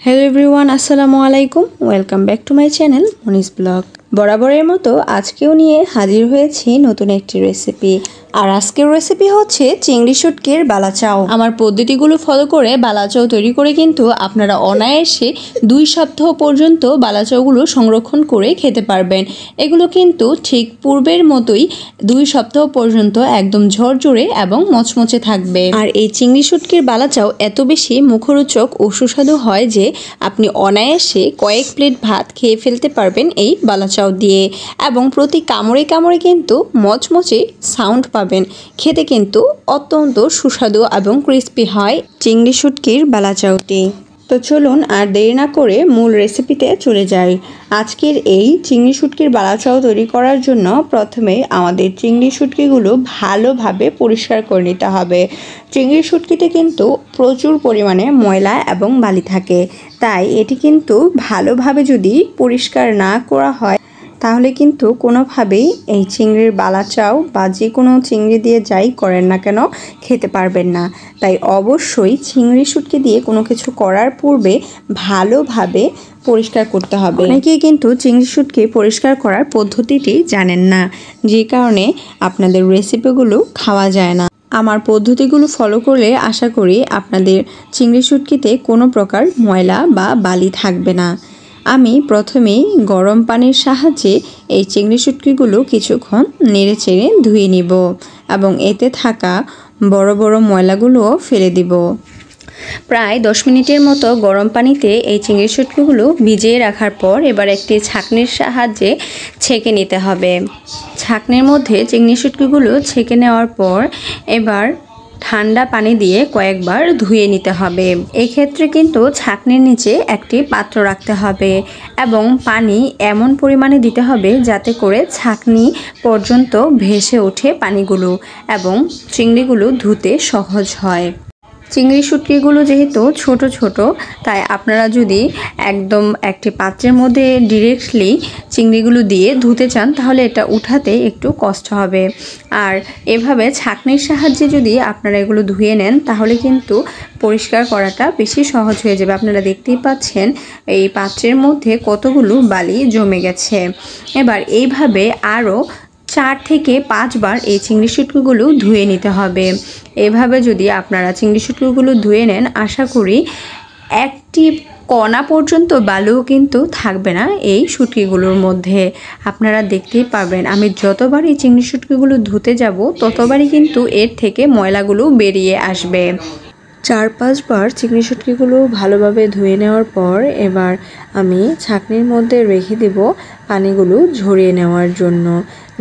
Hello everyone, আসসালামু আলাইকুম। Welcome back to my channel Monis vlog. বরাবরের মতো আজকেও নিয়ে হাজির হয়েছি নতুন একটি রেসিপি। আর আজকের রেসিপি হচ্ছে চিংড়ি শুটকির বালাচাও। আমার পদ্ধতিগুলো ফলো করে বালাচাও তৈরি করে কিন্তু আপনারা অনায়াসে 2 সপ্তাহ পর্যন্ত বালাচাওগুলো সংরক্ষণ করে খেতে পারবেন। এগুলো কিন্তু ঠিক পূর্বের মতোই 2 সপ্তাহ পর্যন্ত একদম ঝরঝরে এবং মচমচে থাকবে। আর এই চিংড়ি শুটকির বালাচাও এত বেশি মুখরোচক ও সুস্বাদু হয় যে আপনি অনায়াসে কয়েক প্লেট ভাত খেয়ে ফেলতে পারবেন এই বালাচাও দিয়ে, এবং প্রতি কামড়ে কামড়ে কিন্তু মচমচে সাউন্ড পাবেন। খেতে কিন্তু অত্যন্ত সুস্বাদু এবং ক্রিস্পি হয় চিংড়ি শুটকির বালাচাওটি। তো চলুন আর দেরি না করে মূল রেসিপিতে চলে যাই। আজকের এই চিংড়ি শুটকির বালাচাও তৈরি করার জন্য প্রথমে আমাদের চিংড়ি শুটকিগুলো ভালোভাবে পরিষ্কার করে নিতে হবে। চিংড়ি শুটকিতে কিন্তু প্রচুর পরিমাণে ময়লা এবং বালি থাকে, তাই এটি কিন্তু ভালোভাবে যদি পরিষ্কার না করা হয় তাহলে কিন্তু কোনোভাবেই এই চিংড়ির বালাচাও বা যে কোনো চিংড়ি দিয়ে যাই করেন না কেন খেতে পারবেন না। তাই অবশ্যই চিংড়ি শুটকি দিয়ে কোনো কিছু করার পূর্বে ভালোভাবে পরিষ্কার করতে হবে। অনেকেই কিন্তু চিংড়ি শুটকি পরিষ্কার করার পদ্ধতিটি জানেন না, যে কারণে আপনাদের রেসিপিগুলো খাওয়া যায় না। আমার পদ্ধতিগুলো ফলো করলে আশা করি আপনাদের চিংড়ি শুটকিতে কোনো প্রকার ময়লা বা বালি থাকবে না। আমি প্রথমেই গরম পানির সাহায্যে এই চিংড়ি শুটকিগুলো কিছুক্ষণ নেড়ে চেড়ে ধুয়ে নিব এবং এতে থাকা বড় বড় ময়লাগুলোও ফেলে দিব। প্রায় 10 মিনিটের মতো গরম পানিতে এই চিংড়ি শুটকিগুলো ভিজিয়ে রাখার পর এবার একটি ছাঁকনির সাহায্যে ছেঁকে নিতে হবে। ছাঁকনির মধ্যে চিংড়ি শুটকিগুলো ছেঁকে নেওয়ার পর এবার ঠান্ডা পানি দিয়ে কয়েকবার ধুয়ে নিতে হবে। এক্ষেত্রে কিন্তু ছাঁকনির নিচে একটি পাত্র রাখতে হবে এবং পানি এমন পরিমাণে দিতে হবে যাতে করে ছাঁকনি পর্যন্ত ভেসে ওঠে পানিগুলো এবং চিংড়িগুলো ধুতে সহজ হয়। চিংড়ি শুটকিগুলো যেহেতু ছোট ছোট, তাই আপনারা যদি একদম একটি পাত্রের মধ্যে ডিরেক্টলি চিংড়িগুলো দিয়ে ধুতে চান তাহলে এটা উঠাতে একটু কষ্ট হবে। আর এভাবে ছাঁকনির সাহায্যে যদি আপনারা এগুলো ধুয়ে নেন তাহলে কিন্তু পরিষ্কার করাটা বেশি সহজ হয়ে যাবে। আপনারা দেখতেই পাচ্ছেন এই পাত্রের মধ্যে কতগুলো বালি জমে গেছে। এবার এইভাবে আরও 4 থেকে 5 বার এই চিংড়ি শুটকিগুলো ধুয়ে নিতে হবে। এভাবে যদি আপনারা চিংড়ি শুটকিগুলো ধুয়ে নেন আশা করি একটি কণা পর্যন্ত বালুও কিন্তু থাকবে না এই শুটকিগুলোর মধ্যে। আপনারা দেখতেই পাবেন আমি যতবার এই চিংড়ি শুটকিগুলো ধুতে যাব ততবারই কিন্তু এর থেকে ময়লাগুলো বেরিয়ে আসবে। 4-5 বার চিংড়ি শুটকিগুলো ভালোভাবে ধুয়ে নেওয়ার পর এবার আমি ছাঁকনির মধ্যে রেখে দেব পানিগুলো ঝরিয়ে নেওয়ার জন্য।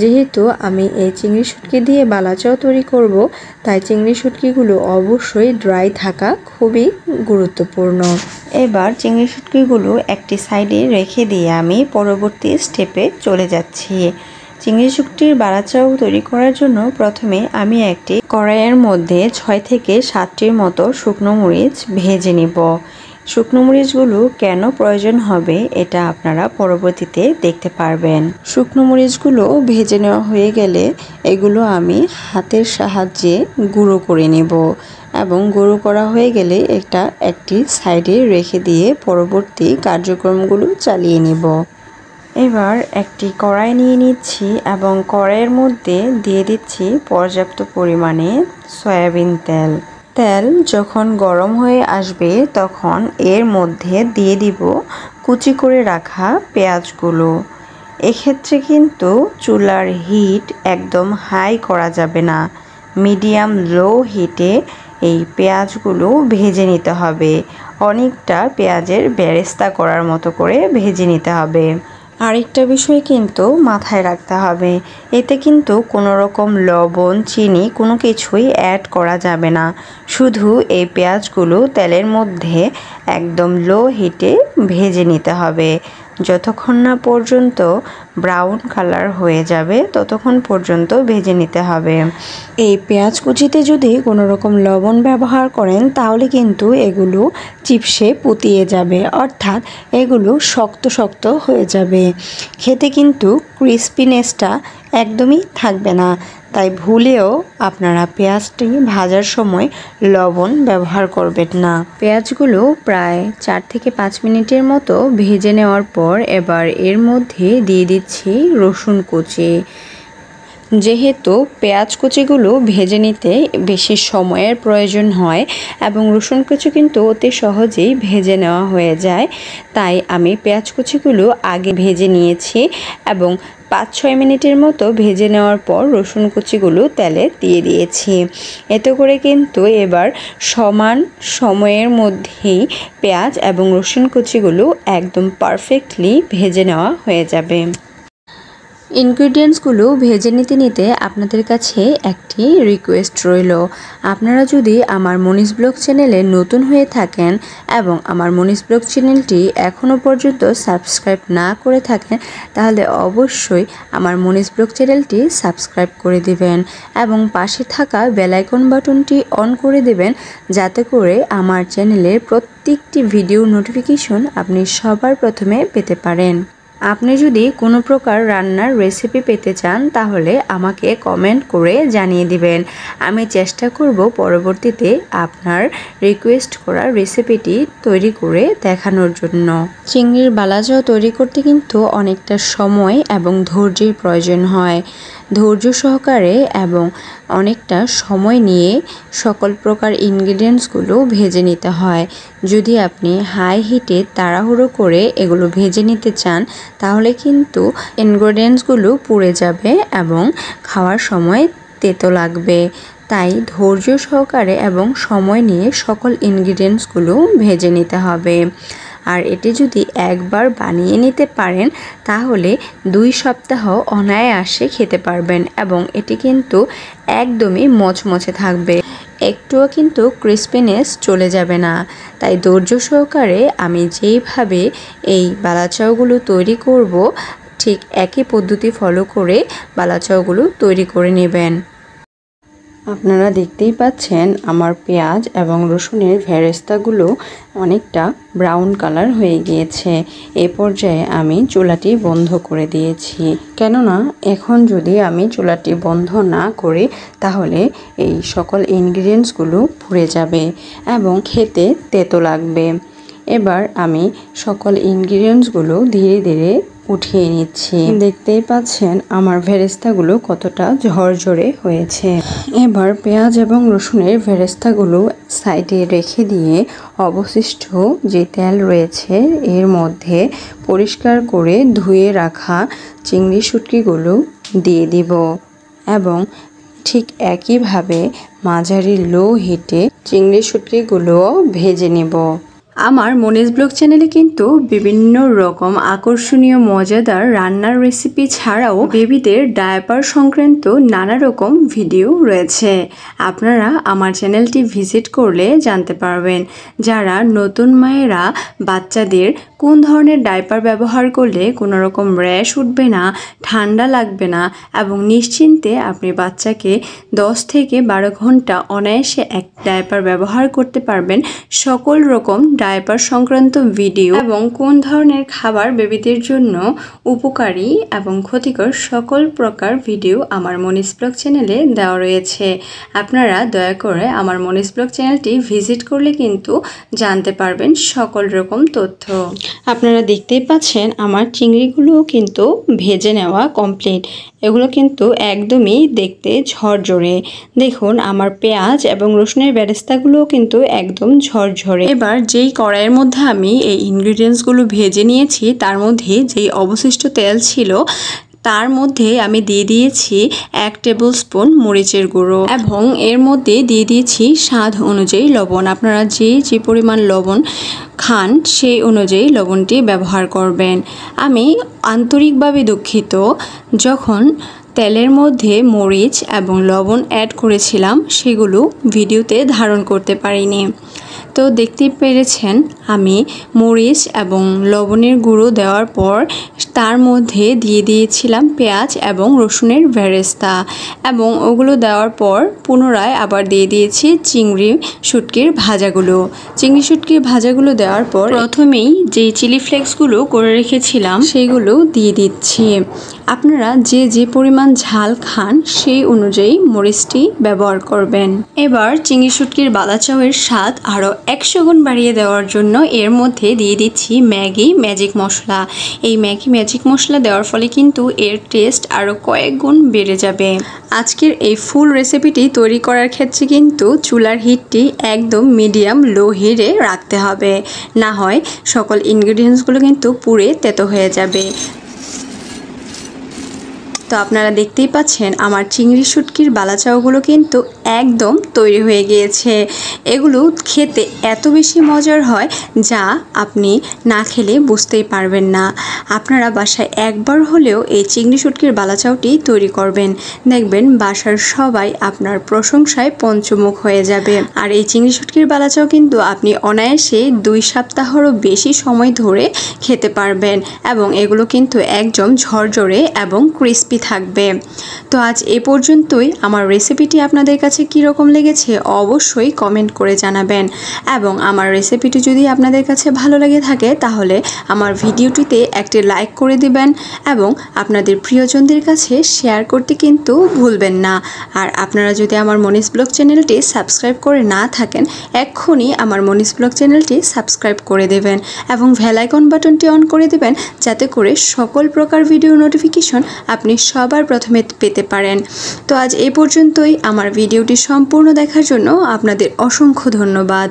যেহেতু আমি এই চিংড়ি শুটকি দিয়ে বালাচাও তৈরি করব, তাই চিংড়ি শুটকিগুলো অবশ্যই ড্রাই থাকা খুবই গুরুত্বপূর্ণ। এবার চিংড়ি শুটকিগুলো একটি সাইডে রেখে দিয়ে আমি পরবর্তী স্টেপে চলে যাচ্ছি। চিংড়ি শুটকির বালাচাও তৈরি করার জন্য প্রথমে আমি একটি কড়াইয়ের মধ্যে 6 থেকে 7টির মতো শুকনো মরিচ ভেজে নিব। শুকনো মরিচগুলো কেন প্রয়োজন হবে এটা আপনারা পরবর্তীতে দেখতে পারবেন। শুকনো মরিচগুলো ভেজে নেওয়া হয়ে গেলে এগুলো আমি হাতের সাহায্যে গুঁড়ো করে নেব এবং গুঁড়ো করা হয়ে গেলে একটি সাইডে রেখে দিয়ে পরবর্তী কার্যক্রমগুলো চালিয়ে নেব। এবার একটি কড়াই নিয়ে নিচ্ছি এবং কড়াইয়ের মধ্যে দিয়ে দিচ্ছি পর্যাপ্ত পরিমাণে সয়াবিন তেল। তেল যখন গরম হয়ে আসবে তখন এর মধ্যে দিয়ে দিব কুচি করে রাখা পেঁয়াজগুলো। এক্ষেত্রে কিন্তু চুলার হিট একদম হাই করা যাবে না, মিডিয়াম লো হিটে এই পেঁয়াজগুলো ভেজে নিতে হবে। অনেকটা পেঁয়াজের বেরেস্তা করার মতো করে ভেজে নিতে হবে। আরেকটা বিষয় কিন্তু মাথায় রাখতে হবে, এতে কিন্তু কোনো রকম লবণ চিনি কোনো কিছুই অ্যাড করা যাবে না। শুধু এই পেঁয়াজগুলো তেলের মধ্যে একদম লো হিটে ভেজে নিতে হবে। যতক্ষণ না পর্যন্ত ব্রাউন কালার হয়ে যাবে ততক্ষণ পর্যন্ত ভেজে নিতে হবে। এই পেঁয়াজ কুচিতে যদি কোনো রকম লবণ ব্যবহার করেন তাহলে কিন্তু এগুলো চিপসে পুতিয়ে যাবে, অর্থাৎ এগুলো শক্ত শক্ত হয়ে যাবে। খেতে কিন্তু ক্রিস্পিনেসটা একদমই থাকবে না। তাই ভুলেও আপনারা পেঁয়াজটি ভাজার সময় লবণ ব্যবহার করবেন না। পেঁয়াজগুলো প্রায় 4 থেকে 5 মিনিটের মতো ভেজে নেওয়ার পর এবার এর মধ্যে দিয়ে দিচ্ছি রসুন কুচি। যেহেতু পেঁয়াজ কুচিগুলো ভেজে নিতে বেশি সময়ের প্রয়োজন হয় এবং রসুন কুচি কিন্তু অতি সহজেই ভেজে নেওয়া হয়ে যায়, তাই আমি পেঁয়াজ কুচিগুলো আগে ভেজে নিয়েছি এবং 5-6 মিনিটের মতো ভেজে নেওয়ার পর রসুন কুচিগুলো তেলে দিয়ে দিয়েছি। এতে করে কিন্তু এবার সমান সময়ের মধ্যেই পেঁয়াজ এবং রসুন কুচিগুলো একদম পারফেক্টলি ভেজে নেওয়া হয়ে যাবে। ইনগ্রিডিয়েন্টসগুলো ভেজে নিতে আপনাদের কাছে একটি রিকোয়েস্ট রইল। আপনারা যদি আমার মনীষ ব্লগ চ্যানেলে নতুন হয়ে থাকেন এবং আমার মনীষ ব্লগ চ্যানেলটি এখনও পর্যন্ত সাবস্ক্রাইব না করে থাকেন, তাহলে অবশ্যই আমার মনীষ ব্লগ চ্যানেলটি সাবস্ক্রাইব করে দিবেন এবং পাশে থাকা বেল আইকন বাটনটি অন করে দেবেন, যাতে করে আমার চ্যানেলের প্রত্যেকটি ভিডিও নোটিফিকেশন আপনি সবার প্রথমে পেতে পারেন। আপনি যদি কোনো প্রকার রান্নার রেসিপি পেতে চান তাহলে আমাকে কমেন্ট করে জানিয়ে দিবেন। আমি চেষ্টা করব পরবর্তীতে আপনার রিকোয়েস্ট করা রেসিপিটি তৈরি করে দেখানোর জন্য। চিংড়ির বালাচাও তৈরি করতে কিন্তু অনেকটা সময় এবং ধৈর্যের প্রয়োজন হয়। ধৈর্য সহকারে এবং অনেকটা সময় নিয়ে সকল প্রকার ইনগ্রিডিয়েন্টসগুলো ভেজে নিতে হয়। যদি আপনি হাই হিটে তাড়াহুড়ো করে এগুলো ভেজে নিতে চান তাহলে কিন্তু ইনগ্রিডিয়েন্টসগুলো পুড়ে যাবে এবং খাওয়ার সময় তেতো লাগবে। তাই ধৈর্য সহকারে এবং সময় নিয়ে সকল ইনগ্রিডিয়েন্টসগুলো ভেজে নিতে হবে। আর এটি যদি একবার বানিয়ে নিতে পারেন তাহলে 2 সপ্তাহ অনায়াসে খেতে পারবেন এবং এটি কিন্তু একদমই মচমচে থাকবে, একটুও কিন্তু ক্রিস্পিনেস চলে যাবে না। তাই ধৈর্য সহকারে আমি যেইভাবে এই বালাচাওগুলো তৈরি করব ঠিক একই পদ্ধতি ফলো করে বালাচাওগুলো তৈরি করে নেবেন। আপনারা দেখতেই পাচ্ছেন আমার পেঁয়াজ এবং রসুনের ভেরেস্তাগুলো অনেকটা ব্রাউন কালার হয়ে গিয়েছে। এই পর্যায়ে আমি চুলাটি বন্ধ করে দিয়েছি, কেননা এখন যদি আমি চুলাটি বন্ধ না করি তাহলে এই সকল ইনগ্রিডিয়েন্টসগুলো পুড়ে যাবে এবং খেতে তেতো লাগবে। এবার আমি সকল ইনগ্রিডিয়েন্টসগুলো ধীরে ধীরে উঠিয়ে নিচ্ছি। দেখতেই পাচ্ছেন আমার ভেরেস্তাগুলো কতটা ঝরঝরে হয়েছে। এবার পেঁয়াজ এবং রসুনের ভেরেস্তাগুলো সাইডে রেখে দিয়ে অবশিষ্ট যে তেল রয়েছে এর মধ্যে পরিষ্কার করে ধুয়ে রাখা চিংড়ি শুটকিগুলো দিয়ে দিব এবং ঠিক একইভাবে মাঝারি লো হিটে চিংড়ি শুটকিগুলোও ভেজে নেব। আমার মনীষ ব্লগ চ্যানেলে কিন্তু বিভিন্ন রকম আকর্ষণীয় মজাদার রান্নার রেসিপি ছাড়াও বেবিদের ডায়াপার সংক্রান্ত নানা রকম ভিডিও রয়েছে। আপনারা আমার চ্যানেলটি ভিজিট করলে জানতে পারবেন যারা নতুন মায়েরা বাচ্চাদের কোন ধরনের ডায়াপার ব্যবহার করলে কোনো রকম র্যাশ উঠবে না, ঠান্ডা লাগবে না এবং নিশ্চিন্তে আপনি বাচ্চাকে 10 থেকে 12 ঘন্টা অনায়াসে এক ডায়াপার ব্যবহার করতে পারবেন। সকল রকম ডায়াপার সংক্রান্ত ভিডিও এবং কোন ধরনের খাবার বেবিদের জন্য উপকারী এবং ক্ষতিকর সকল প্রকার ভিডিও আমার মনীষ ব্লগ চ্যানেলে দেওয়া রয়েছে। আপনারা দয়া করে আমার মনীষ ব্লগ চ্যানেলটি ভিজিট করলে কিন্তু জানতে পারবেন সকল রকম তথ্য। আপনারা দেখতেই পাচ্ছেন আমার চিংড়িগুলো কিন্তু ভেজে নেওয়া কমপ্লিট। এগুলো কিন্তু একদমই দেখতে ঝরঝরে। দেখুন আমার পেঁয়াজ এবং রসুনের বেরেস্তাগুলো কিন্তু একদম ঝরঝরে। এবার যেই কড়াইয়ের মধ্যে আমি এই ইনগ্রিডিয়েন্টসগুলো ভেজে নিয়েছি তার মধ্যে যেই অবশিষ্ট তেল ছিল তার মধ্যে আমি দিয়ে দিয়েছি 1 টেবিল স্পুন মরিচের গুঁড়ো এবং এর মধ্যে দিয়ে দিয়েছি স্বাদ অনুযায়ী লবণ। আপনারা যে পরিমাণ লবণ খান সেই অনুযায়ী লবণটি ব্যবহার করবেন। আমি আন্তরিকভাবে দুঃখিত, যখন তেলের মধ্যে মরিচ এবং লবণ অ্যাড করেছিলাম সেগুলো ভিডিওতে ধারণ করতে পারিনি। তো দেখতেই পেরেছেন আমি মরিচ এবং লবণের গুঁড়ো দেওয়ার পর তার মধ্যে দিয়ে দিয়েছিলাম পেঁয়াজ এবং রসুনের বেরেস্তা এবং ওগুলো দেওয়ার পর পুনরায় আবার দিয়ে দিয়েছি চিংড়ি শুটকির ভাজাগুলো। চিংড়ি শুটকির ভাজাগুলো দেওয়ার পর প্রথমেই যেই চিলি ফ্লেক্সগুলো করে রেখেছিলাম সেগুলো দিয়ে দিচ্ছি। আপনারা যে যে পরিমাণ ঝাল খান সেই অনুযায়ী মরিচটি ব্যবহার করবেন। এবার চিংড়ি শুটকির বালাচাওয়ের স্বাদ আরও 100 গুণ বাড়িয়ে দেওয়ার জন্য এর মধ্যে দিয়ে দিচ্ছি ম্যাগি ম্যাজিক মশলা। এই ম্যাগি ম্যাজিক মশলা দেওয়ার ফলে কিন্তু এর টেস্ট আরও কয়েক গুণ বেড়ে যাবে। আজকের এই ফুল রেসিপিটি তৈরি করার ক্ষেত্রে কিন্তু চুলার হিটটি একদম মিডিয়াম লো হিটে রাখতে হবে, না হয় সকল ইনগ্রিডিয়েন্টসগুলো কিন্তু পুড়ে তেতো হয়ে যাবে। তো আপনারা দেখতেই পাচ্ছেন আমার চিংড়ি শুটকির বালাচাওগুলো কিন্তু একদম তৈরি হয়ে গিয়েছে। এগুলো খেতে এত বেশি মজার হয় যা আপনি না খেলে বুঝতেই পারবেন না। আপনারা বাসায় একবার হলেও এই চিংড়ি শুটকির বালাচাওটি তৈরি করবেন, দেখবেন বাসার সবাই আপনার প্রশংসায় পঞ্চমুখ হয়ে যাবে। আর এই চিংড়ি শুটকির বালাচাও কিন্তু আপনি অনায়াসে 2 সপ্তাহেরও বেশি সময় ধরে খেতে পারবেন এবং এগুলো কিন্তু একদম ঝরঝরে এবং ক্রিস্পি থাকবে। তো আজ এ পর্যন্তই। আমার রেসিপিটি আপনাদের কাছে কীরকম লেগেছে অবশ্যই কমেন্ট করে জানাবেন এবং আমার রেসিপিটি যদি আপনাদের কাছে ভালো লেগে থাকে তাহলে আমার ভিডিওটিতে একটি লাইক করে দিবেন এবং আপনাদের প্রিয়জনদের কাছে শেয়ার করতে কিন্তু ভুলবেন না। আর আপনারা যদি আমার মনিস ব্লগ চ্যানেলটি সাবস্ক্রাইব করে না থাকেন এক্ষুনি আমার মনিস ব্লগ চ্যানেলটি সাবস্ক্রাইব করে দেবেন এবং বেল আইকন বাটনটি অন করে দেবেন যাতে করে সকল প্রকার ভিডিও নোটিফিকেশন আপনি সবার প্রথমে পেতে পারেন। তো আজ এই পর্যন্তই। আমার ভিডিওটি সম্পূর্ণ দেখার জন্য আপনাদের অসংখ্য ধন্যবাদ।